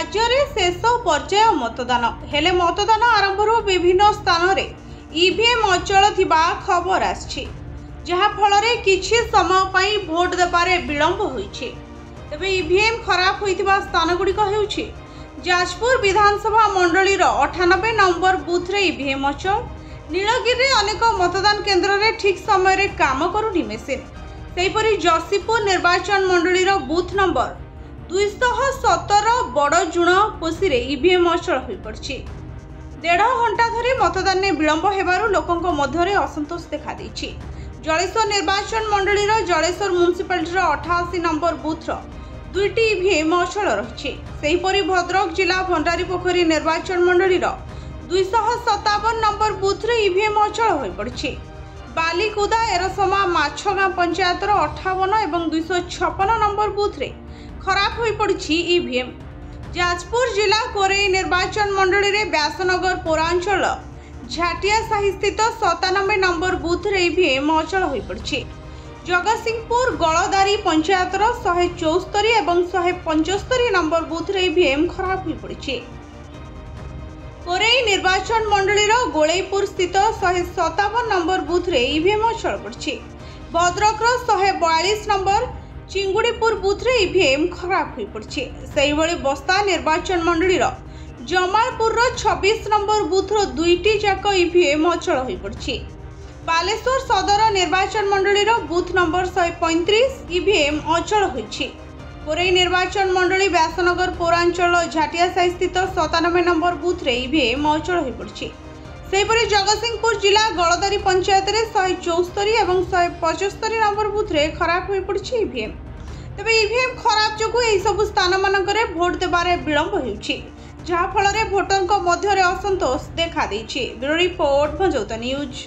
राज्य में शेष पर्याय मतदान हेले मतदान आरंभ विभिन्न स्थान में ईवीएम अचल थिबा खबर आछि फल किछि समय पई भोट देबारे विलंब होइछि। तेबे ईवीएम खराब होइथिबा स्थानगुड़िक हेउछि जाजपुर विधानसभा मंडली 98 नंबर बूथ रे ईवीएम अचल, नीलगिरी अनेक मतदान केन्द्र रे ठीक समय रे काम करूनी मेसिन, सेहीपरि जसीपुर निर्वाचन मंडली बूथ नंबर 217 बड़जुण पोसी रे ईवीएम अचल होई पड़छि। 1.5 घंटा धरी मतदान में विलंब हेबारु लोकंक मध्यरे असंतोष देखा देछि। जलेश्वर निर्वाचन मंडली जलेश्वर म्युनिसिपालिटी 88 नंबर बूथ दुईटी ईवीएम अचल रही। सेहीपरि भद्रक जिला भंडारीपोखरी निर्वाचन मंडली 257 नंबर बूथ रे ईवीएम अचल होई पड़छि। बालीकुदा एरसमा माछगाँ पंचायतर 58 और 256 नंबर बूथ रे खराब होई पड़छि ईवीएम। जाजपुर जिला कोरेई निर्वाचन मंडली रे व्यासनगर पौरांचल झाटिया साही स्थित 97 नंबर बूथ रे ईवीएम अचल होई पड़छि। जगतसिंहपुर गलदारी पंचायतर 174 और 175 नंबर बूथ रे ईवीएम खराब होई पड़छि। कोरेई निर्वाचन मंडली गोलेपुर स्थित 157 नंबर बूथ रे ईवीएम अचल पड़छि। भद्रक 142 नंबर चिंगुड़ीपुर बूथ रे ईवीएम खराब होई पड़छि। सेही भली बस्ता निर्वाचन मंडली जमालपुर 26 नंबर बूथ रो दुईटी जाक ईवीएम अचल होई पड़छि। बालेश्वर सदर निर्वाचन मंडली बूथ नंबर 135 ईवीएम अचल होइछि। कोरेई निर्वाचन मंडली व्यासनगर पौरांचल झाटिया साही स्थित 97 नंबर बूथ रे ईवीएम अचल होई पड़छि। सेहीपरि जगतसिंहपुर जिला गलदारी पंचायत रे 174 और 175 नंबर बूथ रे खराब होई पड़छि ईवीएम। तेबे ईवीएम खराब जोगु एही सब स्थान मानकरे भोट देबारे विलंब हेउछि, जहा फल रे भोटरक मध्यरे असंतोष देखा देछि। ब्यूरो रिपोर्ट भंजौता न्यूज।